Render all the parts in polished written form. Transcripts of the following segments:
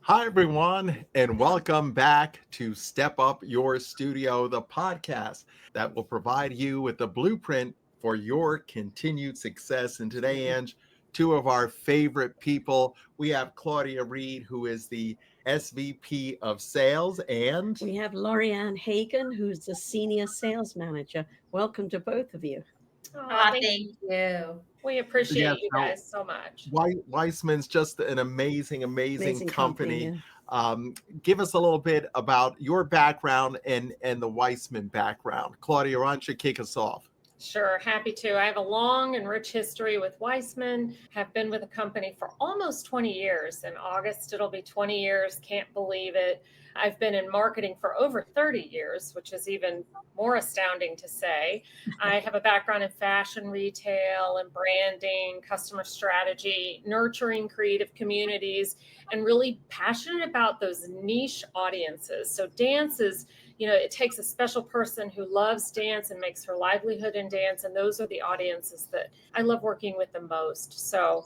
Hi, everyone, and welcome back to Step Up Your Studio, the podcast that will provide you with the blueprint for your continued success. And today, Ange, two of our favorite people. We have Claudia Reed, who is the SVP of Sales, and We have Lorianne Hagen, who's the Senior Sales Manager. Welcome to both of you. Thank you. We yes, appreciate you guys so much. Weissman's just an amazing Amazing company. yeah. Give us a little bit about your background and the Weissman background. Claudia, why don't you kick us off? Sure, happy to. I have a long and rich history with Weissman, have been with the company for almost 20 years. In August, it'll be 20 years. Can't believe it. I've been in marketing for over 30 years, which is even more astounding to say. I have a background in fashion, retail, and branding, customer strategy, nurturing creative communities, and really passionate about those niche audiences. So dance is, it takes a special person who loves dance and makes her livelihood in dance. And those are the audiences that I love working with the most. So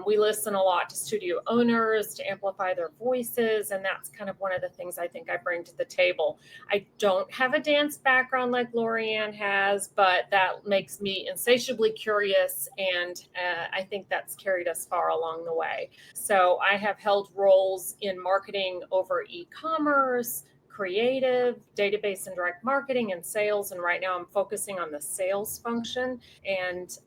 we listen a lot to studio owners to amplify their voices. And that's kind of one of the things I think I bring to the table. I don't have a dance background like Lorianne has, but that makes me insatiably curious. And I think that's carried us far along the way. So I have held roles in marketing over e-commerce, creative, database and direct marketing, and sales. And right now I'm focusing on the sales function. And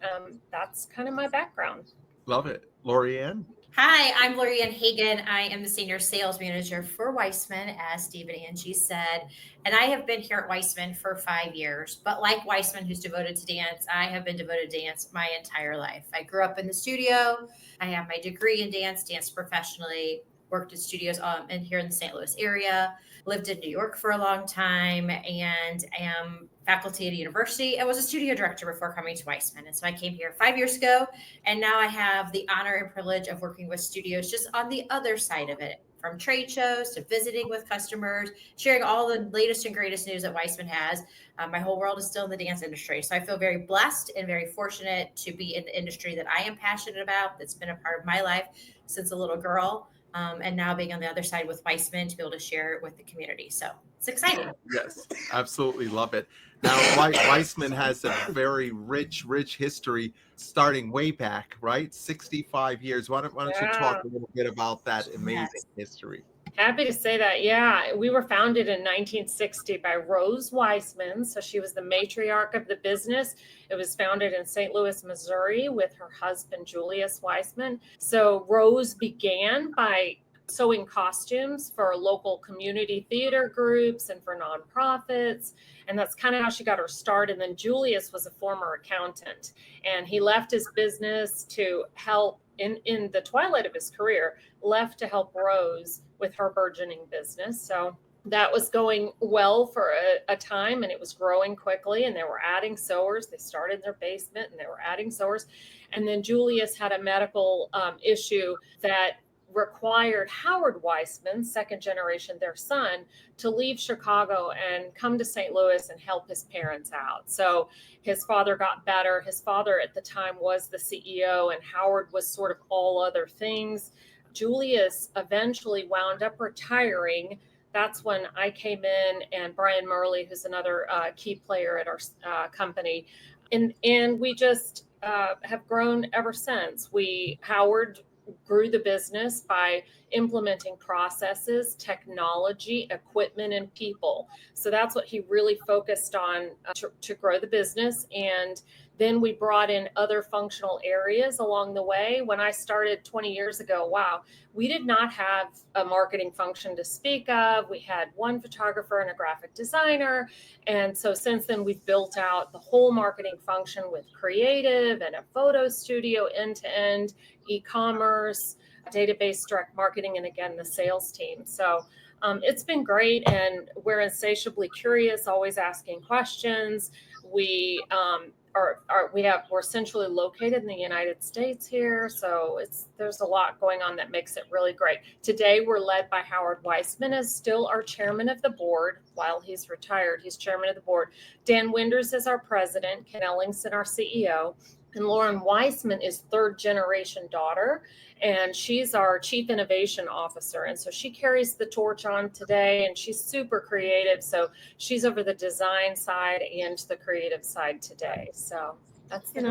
that's kind of my background. Love it. Lorianne? Hi, I'm Lorianne Hagen. I am the Senior Sales Manager for Weissman, as Steve and Angie said. And I have been here at Weissman for 5 years. But like Weissman, who's devoted to dance, I have been devoted to dance my entire life. I grew up in the studio. I have my degree in dance, danced professionally, worked at studios in here in the St. Louis area, lived in New York for a long time, and am faculty at a university. I was a studio director before coming to Weissman. And so I came here 5 years ago, and now I have the honor and privilege of working with studios just on the other side of it, from trade shows to visiting with customers, sharing all the latest and greatest news that Weissman has. My whole world is still in the dance industry. So I feel very blessed and very fortunate to be in the industry that I am passionate about, that's been a part of my life since a little girl. And now being on the other side with Weissman to be able to share it with the community. So it's exciting. Yes, absolutely love it. Now, Weissman has a very rich history starting way back, right? 65 years. Why don't you talk a little bit about that amazing history? Happy to say that. Yeah, we were founded in 1960 by Rose Weissman. So she was the matriarch of the business. It was founded in St. Louis, Missouri with her husband, Julius Weissman. So Rose began by sewing costumes for local community theater groups and for nonprofits. And that's kind of how she got her start. And then Julius was a former accountant, and he left his business to help in the twilight of his career, left to help Rose with her burgeoning business. So that was going well for a time, and it was growing quickly, and they were adding sewers. They started in their basement and they were adding sewers. And then Julius had a medical issue that required Howard Weissman, second generation, their son, to leave Chicago and come to St. Louis and help his parents out. So his father got better. His father at the time was the CEO, and Howard was sort of all other things. Julius eventually wound up retiring. That's when I came in, and Brian Murley, who's another key player at our company. And we just have grown ever since. Howard grew the business by implementing processes, technology, equipment, and people. So that's what he really focused on to grow the business. And then we brought in other functional areas along the way. When I started 20 years ago, we did not have a marketing function to speak of. We had one photographer and a graphic designer. And so since then, we've built out the whole marketing function with creative and a photo studio, end-to-end, e-commerce, database, direct marketing, and again, the sales team. So it's been great, and we're insatiably curious, always asking questions. We're centrally located in the United States here, so there's a lot going on that makes it really great. Today, we're led by Howard Weissman as still our chairman of the board. While he's retired, he's chairman of the board. Dan Winders is our president, Ken Ellingson our CEO. And Lauren Weissman is third generation daughter, and she's our chief innovation officer. And so she carries the torch on today, and she's super creative. So she's over the design side and the creative side today. So that's and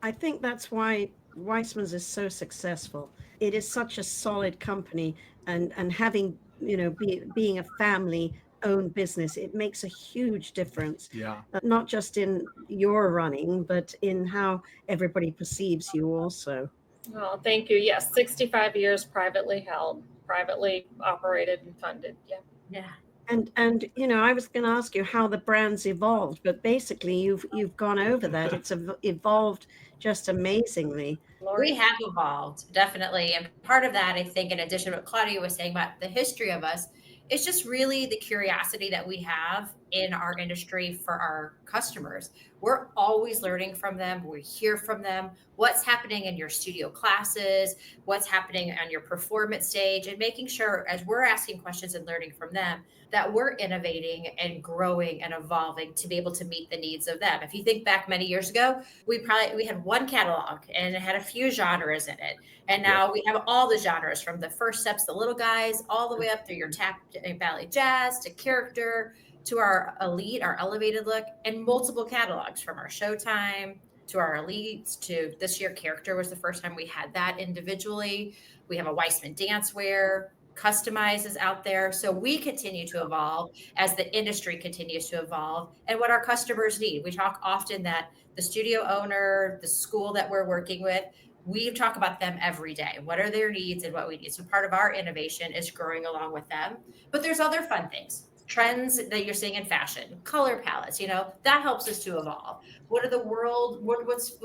I think that's why Weissman's is so successful. It is such a solid company, and having, being a family owned business, it makes a huge difference. Yeah. Not just in your running, but in how everybody perceives you also. Oh, thank you. Yes, 65 years, privately held, privately operated and funded. Yeah. Yeah. And I was going to ask you how the brand's evolved, but basically you've gone over that. It's evolved just amazingly. Lori? We have evolved, definitely. And part of that, I think, in addition to what Claudia was saying about the history of us, it's just really the curiosity that we have in our industry for our customers. We're always learning from them. We hear from them what's happening in your studio classes, what's happening on your performance stage, and making sure as we're asking questions and learning from them that we're innovating and growing and evolving to be able to meet the needs of them. If you think back many years ago, we had one catalog and it had a few genres in it. And now we have all the genres, from the first steps, the little guys, all the way up through your tap and ballet jazz to character to our elite, our elevated look, and multiple catalogs from our Showtime to our elites to this year. Character was the first time we had that individually. We have a Weissman dancewear, customizes out there. So we continue to evolve as the industry continues to evolve and what our customers need. We talk often that the studio owner, the school that we're working with, we talk about them every day. What are their needs and what we need? So part of our innovation is growing along with them. But there's other fun things. Trends that you're seeing in fashion, color palettes, that helps us to evolve. What's the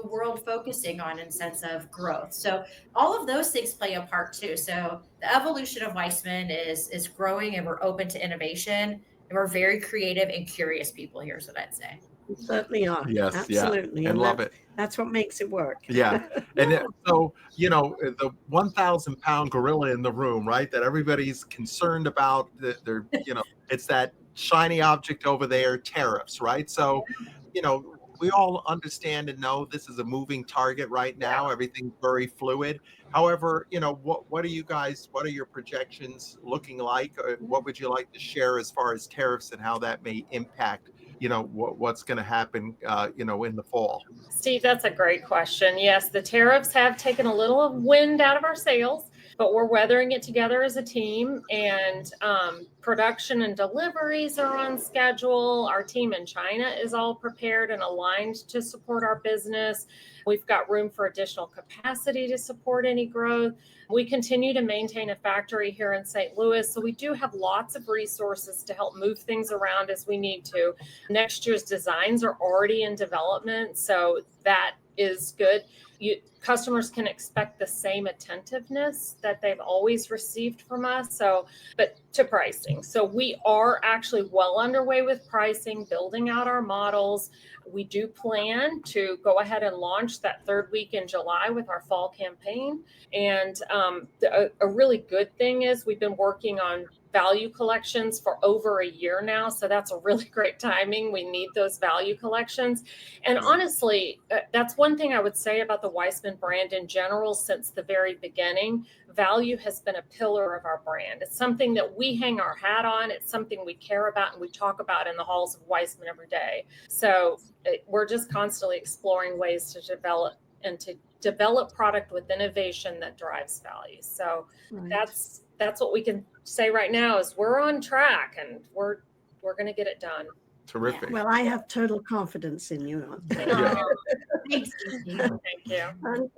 world focusing on in sense of growth? So all of those things play a part too. So the evolution of Weissman is growing, and we're open to innovation, and we're very creative and curious people. Here's what I'd say. You certainly are. Yes. Absolutely. Yeah. And love it. That's what makes it work. Yeah. And so, the 1,000-pound gorilla in the room, right? That everybody's concerned about. They're, it's that shiny object over there, tariffs, right? So, we all understand and know this is a moving target right now. Everything's very fluid. However, what are your projections looking like? What would you like to share as far as tariffs and how that may impact what's going to happen, in the fall? Steve, that's a great question. Yes, the tariffs have taken a little of wind out of our sails, but we're weathering it together as a team, and production and deliveries are on schedule. Our team in China is all prepared and aligned to support our business. We've got room for additional capacity to support any growth. We continue to maintain a factory here in St. Louis, so we do have lots of resources to help move things around as we need to. Next year's designs are already in development, so that is good. Customers can expect the same attentiveness that they've always received from us. But to pricing. So we are actually well underway with pricing, building out our models. We do plan to go ahead and launch that third week in July with our fall campaign. And a really good thing is we've been working on value collections for over a year now. So that's a really great timing. We need those value collections. And honestly, that's one thing I would say about the Weissman brand in general. Since the very beginning, value has been a pillar of our brand. It's something that we hang our hat on. It's something we care about and we talk about in the halls of Weissman every day. So we're just constantly exploring ways to develop product with innovation that drives value. So that's what we can say right now is we're on track and we're going to get it done. Terrific. Well, I have total confidence in you. Thanks, Thank you. And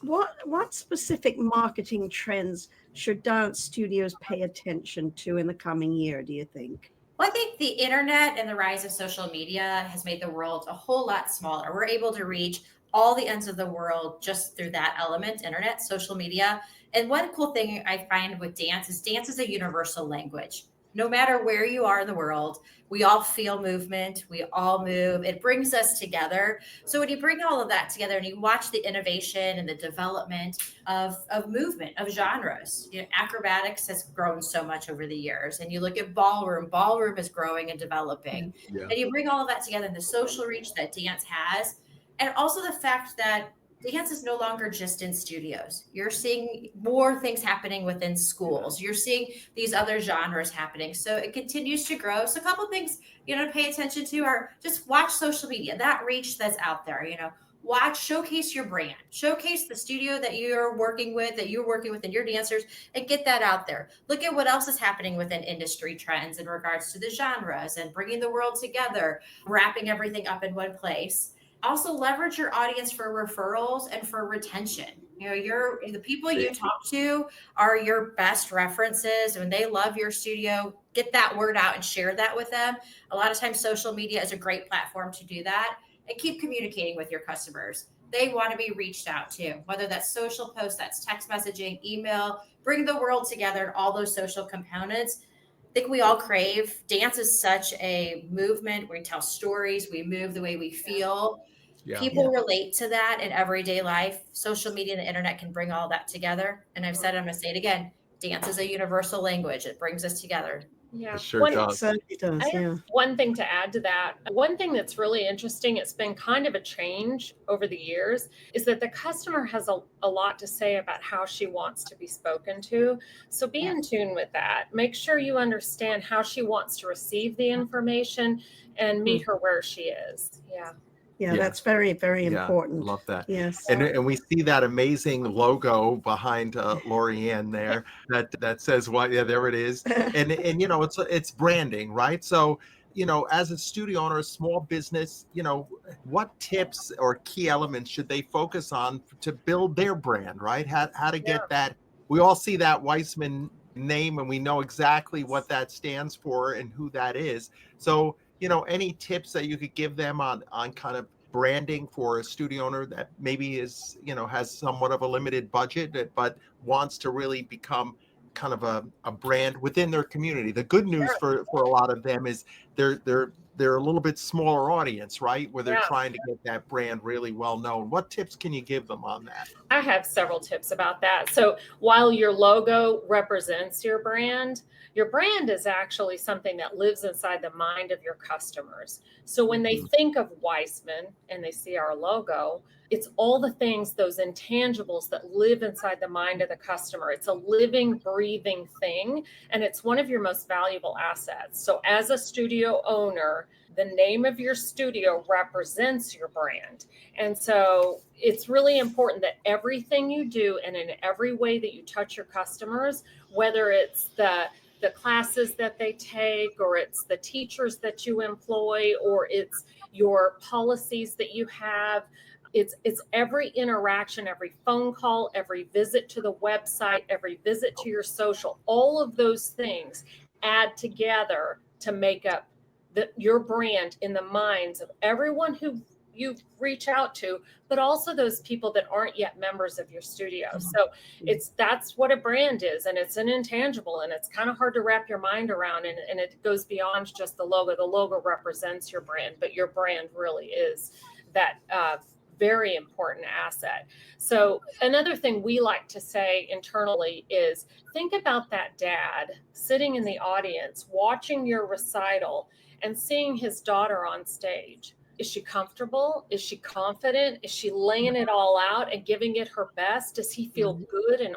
what specific marketing trends should dance studios pay attention to in the coming year, do you think? Well, I think the internet and the rise of social media has made the world a whole lot smaller. We're able to reach all the ends of the world just through that element, internet, social media. And one cool thing I find with dance is a universal language. No matter where you are in the world, we all feel movement. We all move. It brings us together. So when you bring all of that together and you watch the innovation and the development of movement, of genres, acrobatics has grown so much over the years. And you look at ballroom is growing and developing. Yeah. And you bring all of that together and the social reach that dance has, And also the fact that dance is no longer just in studios. You're seeing more things happening within schools. You're seeing these other genres happening. So it continues to grow. So a couple things, to pay attention to are just watch social media, that reach that's out there, showcase your brand, showcase the studio that you're working with and your dancers, and get that out there. Look at what else is happening within industry trends in regards to the genres and bringing the world together, wrapping everything up in one place. Also leverage your audience for referrals and for retention. The people you talk to are your best references. When they love your studio, get that word out and share that with them. A lot of times social media is a great platform to do that, and keep communicating with your customers. They want to be reached out to, whether that's social posts, that's text messaging, email, bring the world together, and all those social components. I think we all crave. Dance is such a movement. We tell stories, we move the way we feel. Yeah. People relate to that in everyday life. Social media and the internet can bring all that together. And I've said it, I'm going to say it again. Dance is a universal language. It brings us together. Yeah. It sure does. It certainly does, I have one thing to add to that. One thing that's really interesting, it's been kind of a change over the years, is that the customer has a lot to say about how she wants to be spoken to. So be in tune with that. Make sure you understand how she wants to receive the information and meet her where she is. Yeah, that's very, very important. Love that. Yes. And we see that amazing logo behind Lorianne there that says what? Yeah, there it is. And it's branding, right? So, as a studio owner, a small business, what tips or key elements should they focus on to build their brand, right? How to get that? We all see that Weissman name and we know exactly what that stands for and who that is. So, any tips that you could give them on kind of branding for a studio owner that maybe is, has somewhat of a limited budget, but wants to really become kind of a brand within their community. The good news for a lot of them is they're a little bit smaller audience, right? Where they're trying to get that brand really well known. What tips can you give them on that? I have several tips about that. So while your logo represents your brand is actually something that lives inside the mind of your customers. So when they think of Weissman and they see our logo, it's all the things, those intangibles that live inside the mind of the customer. It's a living, breathing thing, and it's one of your most valuable assets. So as a studio owner, the name of your studio represents your brand. And so it's really important that everything you do and in every way that you touch your customers, whether it's the classes that they take, or it's the teachers that you employ, or it's your policies that you have, it's every interaction, every phone call, every visit to the website, every visit to your social, all of those things add together to make up your brand in the minds of everyone who you reach out to, but also those people that aren't yet members of your studio. So that's what a brand is, and it's an intangible, and it's kind of hard to wrap your mind around, and it goes beyond just the logo. The logo represents your brand, but your brand really is that very important asset. So another thing we like to say internally is think about that dad sitting in the audience, watching your recital and seeing his daughter on stage. Is she comfortable? Is she confident? Is she laying it all out and giving it her best? Does he feel good and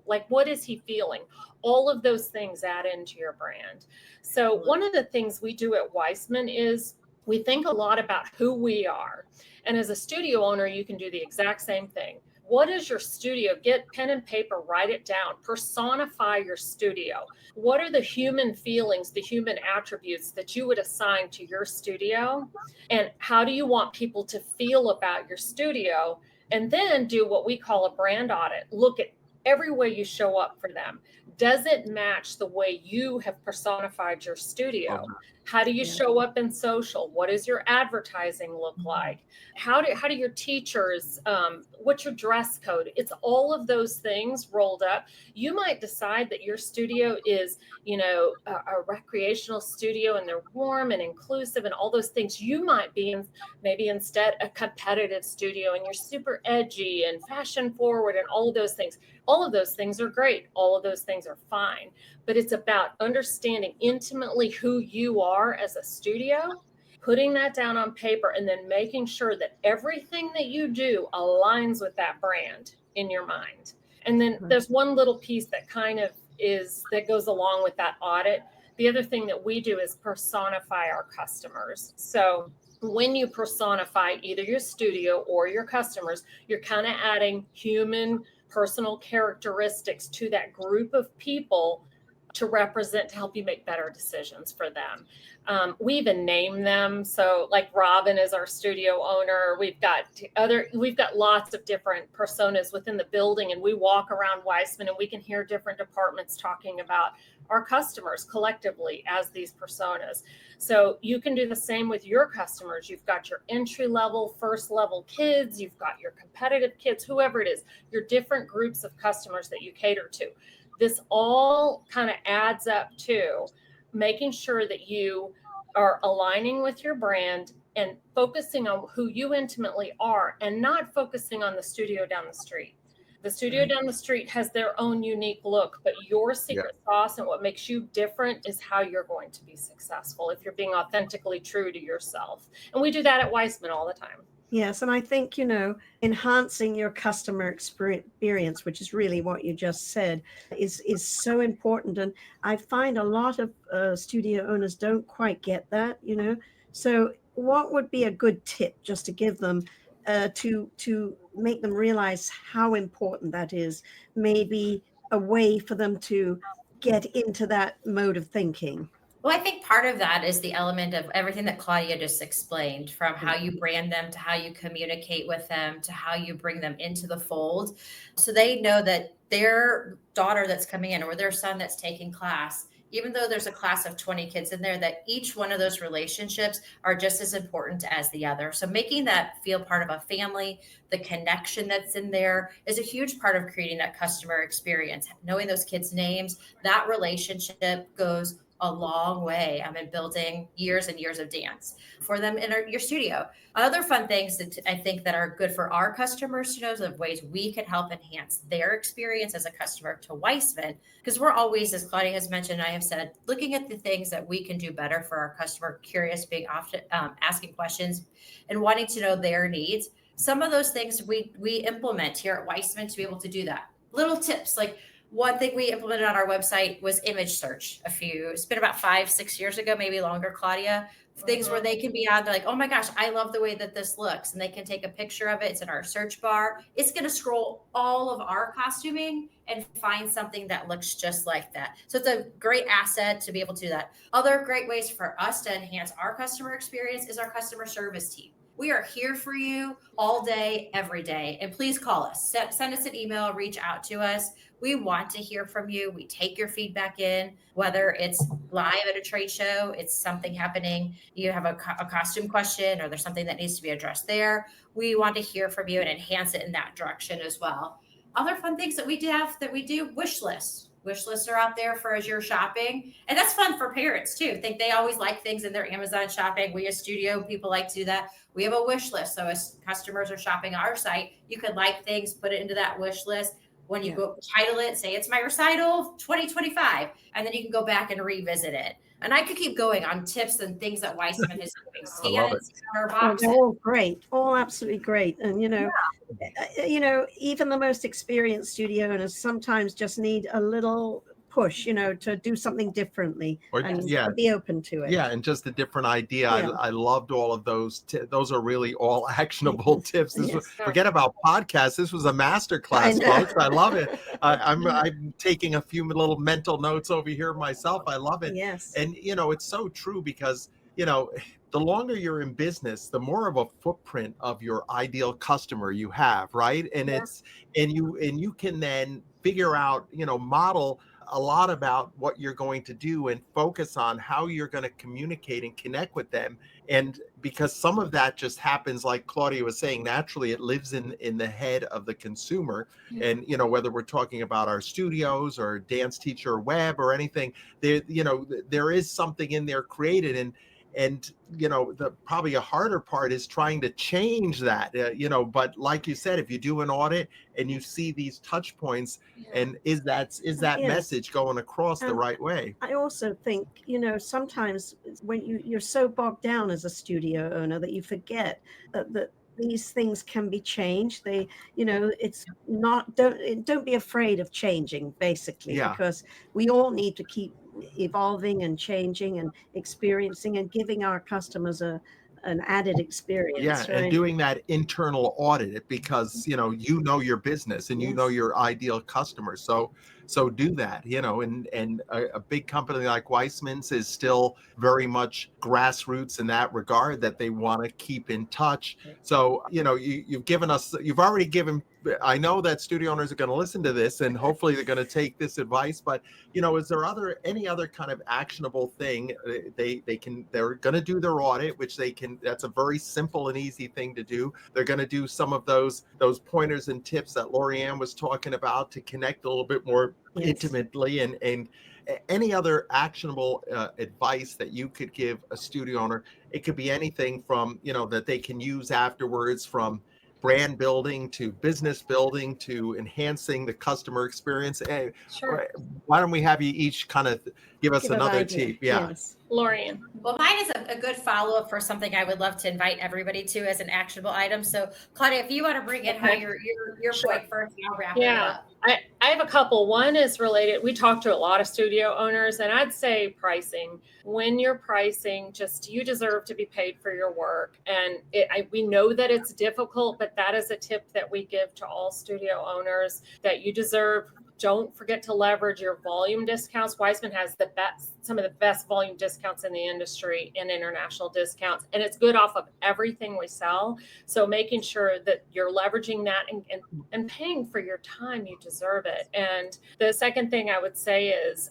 what is he feeling? All of those things add into your brand. So one of the things we do at Weissman is we think a lot about who we are. And as a studio owner, you can do the exact same thing. What is your studio? Get pen and paper, write it down, personify your studio. What are the human feelings, the human attributes that you would assign to your studio? And how do you want people to feel about your studio? And then do what we call a brand audit. Look at every way you show up for them. Does it match the way you have personified your studio? How do you show up in social? What does your advertising look like? How do your teachers, what's your dress code? It's all of those things rolled up. You might decide that your studio is, a recreational studio and they're warm and inclusive and all those things. You might be maybe instead a competitive studio and you're super edgy and fashion forward and all of those things. All of those things are great. All of those things are fine. But it's about understanding intimately who you are as a studio putting that down on paper and then making sure that everything that you do aligns with that brand in your mind. And then there's one little piece that kind of that goes along with that audit. The other thing that we do is personify our customers. So when you personify either your studio or your customers, you're kind of adding human personal characteristics to that group of people to represent, to help you make better decisions for them. We even name them. So like Robin is our studio owner. We've got lots of different personas within the building, and we walk around Weissman and we can hear different departments talking about our customers collectively as these personas. So you can do the same with your customers. You've got your entry level, first level kids, you've got your competitive kids, whoever it is, your different groups of customers that you cater to. This all kind of adds up to making sure that you are aligning with your brand and focusing on who you intimately are, and not focusing on the studio down the street. The studio down the street has their own unique look, but your secret sauce and what makes you different is how you're going to be successful if you're being authentically true to yourself. And we do that at Weissman all the time. Yes, and I think, enhancing your customer experience, which is really what you just said, is so important. And I find a lot of studio owners don't quite get that, So what would be a good tip just to give them to make them realize how important that is? Maybe a way for them to get into that mode of thinking. Well, I think part of that is the element of everything that Claudia just explained, from how you brand them to how you communicate with them to how you bring them into the fold. So they know that their daughter that's coming in or their son that's taking class, even though there's a class of 20 kids in there, that each one of those relationships are just as important as the other. So making that feel part of a family, the connection that's in there is a huge part of creating that customer experience. Knowing those kids' names, that relationship goes a long way. I'm in building years and years of dance for them in your studio. Other fun things that I think that are good for our customers to know, the ways we can help enhance their experience as a customer to Weissman, because we're always, as Claudia has mentioned, I have said, looking at the things that we can do better for our customer, curious, being often asking questions and wanting to know their needs. Some of those things we implement here at Weissman to be able to do that. Little tips, like one thing we implemented on our website was image search. It's been about 5-6 years ago, maybe longer, Claudia. Things where they can be on, they're like, oh my gosh, I love the way that this looks. And they can take a picture of it. It's in our search bar. It's going to scroll all of our costuming and find something that looks just like that. So it's a great asset to be able to do that. Other great ways for us to enhance our customer experience is our customer service team. We are here for you all day, every day. And please call us, send us an email, reach out to us. We want to hear from you. We take your feedback in, whether it's live at a trade show, it's something happening, you have a costume question, or there's something that needs to be addressed there. We want to hear from you and enhance it in that direction as well. Other fun things that we do, wish lists. Wish lists are out there for as you're shopping. And that's fun for parents too. I think they always like things in their Amazon shopping. We as studio people like to do that. We have a wish list. So as customers are shopping our site, you could like things, put it into that wish list. When you go title it, say it's my recital 2025, and then you can go back and revisit it. And I could keep going on tips and things that Weissman is doing. Scan it, our boxes. They're all great, all absolutely great. And even the most experienced studio owners sometimes just need a little push, to do something differently, and be open to it. Yeah, and just a different idea. I loved all of those. Those are really all actionable tips. Forget about podcasts. This was a masterclass, folks. I love it. I'm taking a few little mental notes over here myself. I love it. Yes. And it's so true, because the longer you're in business, the more of a footprint of your ideal customer you have, right? And you can then figure out, model a lot about what you're going to do and focus on how you're going to communicate and connect with them. And because some of that just happens, like Claudia was saying, naturally, it lives in the head of the consumer. And, whether we're talking about our studios or DanceTeacherWeb or anything, there is something in there created. and the probably a harder part is trying to change that, but like you said, if you do an audit and you see these touch points, and is that Yes. message going across the right way? I also think, sometimes when you're so bogged down as a studio owner that you forget that these things can be changed. They, it's not, don't be afraid of changing, basically, Yeah. because we all need to keep evolving and changing and experiencing and giving our customers an added experience. Yeah, right? and doing that internal audit, because your business and Yes. your ideal customer. So do that, and a big company like Weissman's is still very much grassroots in that regard, that they want to keep in touch. So, you've already given, I know that studio owners are going to listen to this and hopefully they're going to take this advice, but is there any other kind of actionable thing they're going to do their audit, which that's a very simple and easy thing to do. They're going to do some of those pointers and tips that Lorianne was talking about to connect a little bit more intimately, and any other actionable advice that you could give a studio owner. It could be anything from, that they can use afterwards, from brand building to business building to enhancing the customer experience. Sure. Why don't we have you each kind of give us another tip? Yeah. Yes. Lorianne. Well, mine is a good follow-up for something I would love to invite everybody to as an actionable item. So, Claudia, if you want to bring in how your point first, I'll wrap it up. I have a couple. One is related. We talk to a lot of studio owners, and I'd say pricing. When you're pricing, just you deserve to be paid for your work. And we know that it's difficult, but that is a tip that we give to all studio owners, that you deserve. Don't forget to leverage your volume discounts. Weissman has some of the best volume discounts in the industry, and international discounts, and it's good off of everything we sell. So making sure that you're leveraging that and paying for your time, you deserve it. And the second thing I would say is,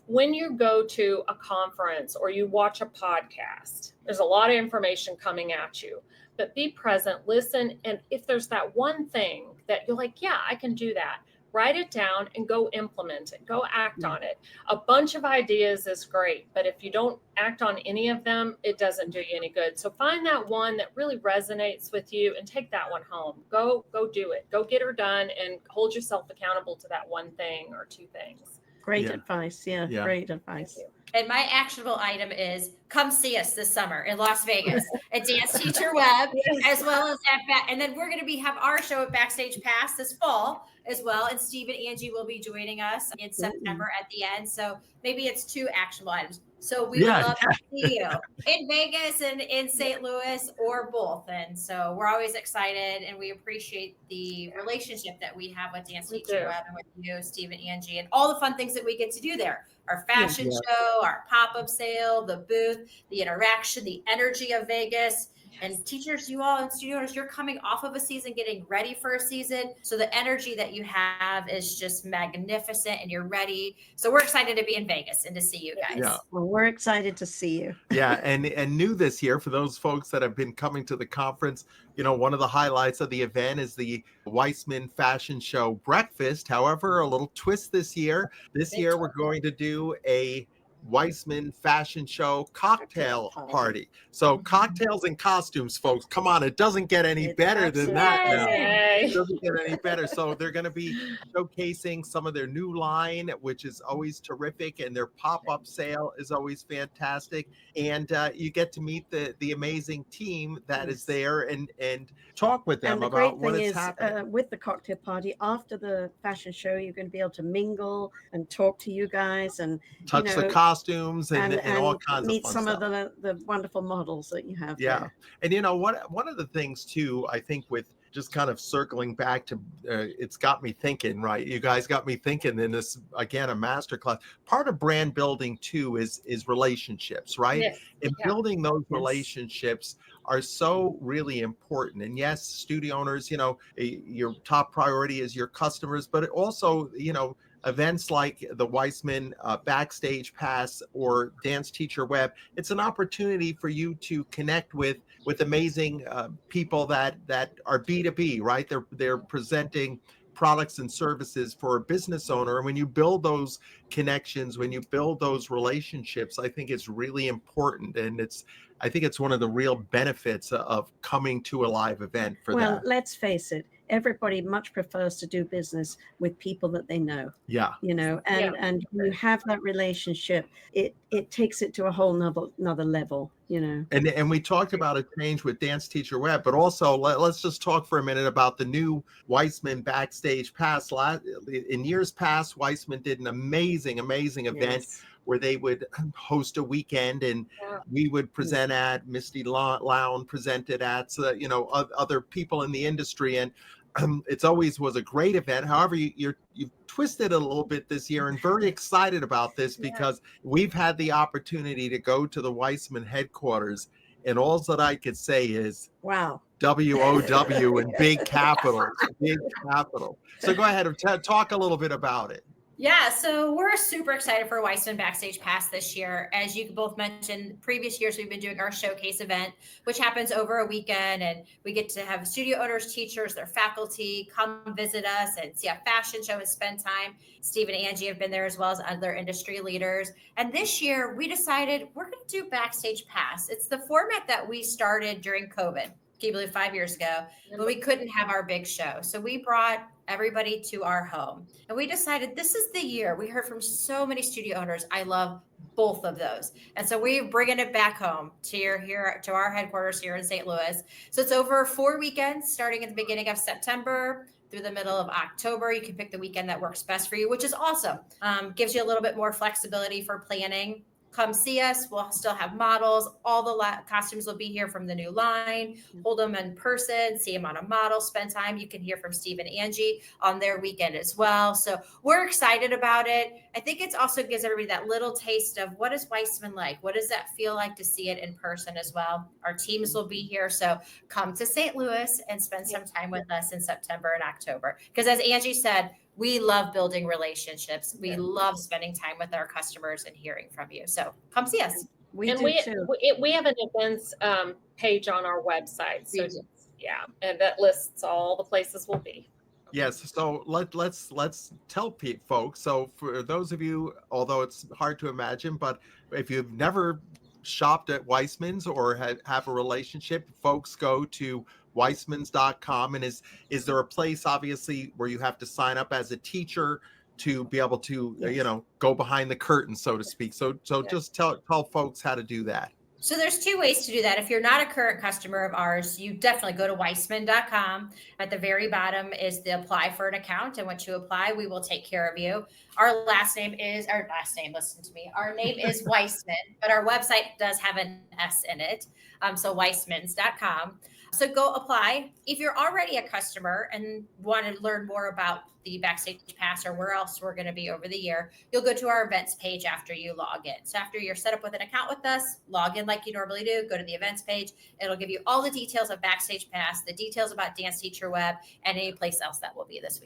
when you go to a conference or you watch a podcast, there's a lot of information coming at you, but be present, listen. And if there's that one thing that you're like, yeah, I can do that, write it down and go implement it, go act on it. A bunch of ideas is great, but if you don't act on any of them, it doesn't do you any good. So find that one that really resonates with you and take that one home. Go do it. Go get her done and hold yourself accountable to that one thing or two things. Great advice. Yeah, great advice. And my actionable item is come see us this summer in Las Vegas at DanceTeacherWeb, as well as and then we're going to have our show at Backstage Pass this fall as well. And Steve and Angie will be joining us in September at the end. So maybe it's two actionable items. So we would love to see you in Vegas and in St. Louis, or both. And so we're always excited, and we appreciate the relationship that we have with DanceTeacherWeb and with you, Steve and Angie, and all the fun things that we get to do there. Our fashion show, our pop-up sale, the booth, the interaction, the energy of Vegas. And teachers, you all and studio owners, you're coming off of a season, getting ready for a season. So the energy that you have is just magnificent, and you're ready. So we're excited to be in Vegas and to see you guys. Yeah. Well, we're excited to see you. Yeah, and new this year, for those folks that have been coming to the conference, one of the highlights of the event is the Weissman Fashion Show breakfast. However, a little twist this year. This year, we're going to do a Weissman Fashion Show cocktail party. So cocktails and costumes, folks. Come on, it doesn't get any better than that now. It doesn't get any better. So they're going to be showcasing some of their new line, which is always terrific, and their pop-up sale is always fantastic. And you get to meet the amazing team that is there and talk with them about what is happening. With the cocktail party after the fashion show, you're going to be able to mingle and talk to you guys and touch the costumes and all kinds of meet fun some stuff. of the wonderful models that you have. Yeah. And one of the things too, I think, with just kind of circling back to it's got me thinking, right? You guys got me thinking in this, again, a masterclass. Part of brand building too is relationships, right? Yes. And building those relationships are so really important. And yes, studio owners, your top priority is your customers, but it also, events like the Weissman Backstage Pass or DanceTeacherWeb, it's an opportunity for you to connect with amazing people that are B2B, right? They're presenting products and services for a business owner. And when you build those connections, when you build those relationships, I think it's really important. And I think it's one of the real benefits of coming to a live event for that. Well, let's face it, everybody much prefers to do business with people that they know. Yeah. And you have that relationship, it takes it to a whole another level, And we talked about a change with DanceTeacherWeb, but also let's just talk for a minute about the new Weissman Backstage Pass. In years past, Weissman did an amazing event where they would host a weekend, and we would present at, Misty Lown presented at, other people in the industry, and it's always was a great event. However, you've twisted a little bit this year, and very excited about this because we've had the opportunity to go to the Weissman headquarters, and all that I could say is, wow, WOW in big capital. So go ahead and talk a little bit about it. Yeah, so we're super excited for Weissman Backstage Pass this year. As you both mentioned, previous years we've been doing our showcase event, which happens over a weekend, and we get to have studio owners, teachers, their faculty come visit us and see a fashion show and spend time. Steve and Angie have been there, as well as other industry leaders. And this year we decided we're going to do Backstage Pass. It's the format that we started during COVID. Can you believe 5 years ago, but we couldn't have our big show. So we brought everybody to our home, and we decided this is the year. We heard from so many studio owners. I love both of those. And so we're bringing it back home to here to our headquarters here in St. Louis. So it's over 4 weekends, starting at the beginning of September through the middle of October. You can pick the weekend that works best for you, which is awesome. Gives you a little bit more flexibility for planning. Come see us. We'll still have models. All the costumes will be here from the new line. Hold them in person, see them on a model, spend time. You can hear from Steve and Angie on their weekend as well. So we're excited about it. I think it also gives everybody that little taste of what is Weissman like? What does that feel like to see it in person as well? Our teams will be here. So come to St. Louis and spend some time with us in September and October. Because as Angie said, we love building relationships. We love spending time with our customers and hearing from you. So come see us. We have an events page on our website. So and that lists all the places we'll be. Yes. So let's tell folks. So for those of you, although it's hard to imagine, but if you've never shopped at Weissman's or have a relationship, folks go to weissmans.com. And is there a place, obviously, where you have to sign up as a teacher to be able to, go behind the curtain, so to speak? So just tell folks how to do that. So there's 2 ways to do that. If you're not a current customer of ours, you definitely go to weissman.com. At the very bottom is the apply for an account. And once you apply, we will take care of you. Our name is Weissman, but our website does have an S in it. So weissmans.com. So go apply. If you're already a customer and want to learn more about the Backstage Pass or where else we're going to be over the year, you'll go to our events page after you log in. So after you're set up with an account with us, log in like you normally do, go to the events page. It'll give you all the details of Backstage Pass, the details about DanceTeacherWeb, and any place else that will be this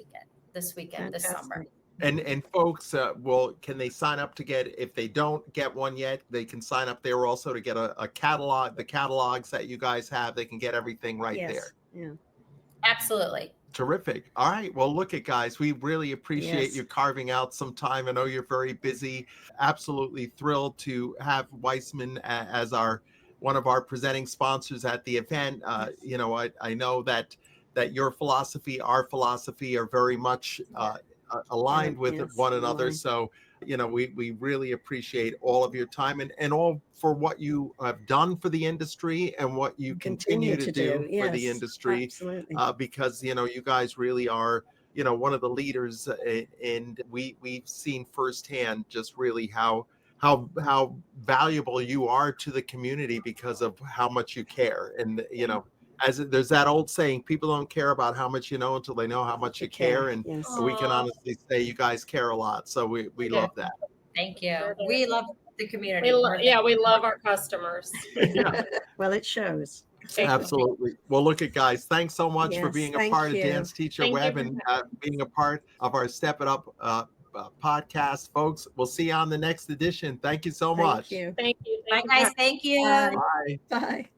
summer. And folks, can they sign up to get, if they don't get one yet, they can sign up there also to get a catalog, the catalogs that you guys have. They can get everything there. Yeah. Absolutely. Terrific. All right. Well, look at guys, we really appreciate you carving out some time. I know you're very busy. Absolutely thrilled to have Weissman as one of our presenting sponsors at the event. I know that your philosophy, our philosophy are very much aligned with one another. So, we really appreciate all of your time and all for what you have done for the industry and what you continue to do for the industry. Absolutely. Because, you guys really are, one of the leaders, and we've seen firsthand just really how valuable you are to the community because of how much you care. And, as there's that old saying, people don't care about how much you know until they know how much you care. And we can honestly say you guys care a lot. So we love that. Thank you. We love the community. We love our customers. Well, it shows. Absolutely. Well, look at guys. Thanks so much for being a part of DanceTeacherWeb and being a part of our Step It Up podcast, folks. We'll see you on the next edition. Thank you so much. Thank you. Thank you. Bye, guys. Thank you. Bye. Bye. Bye.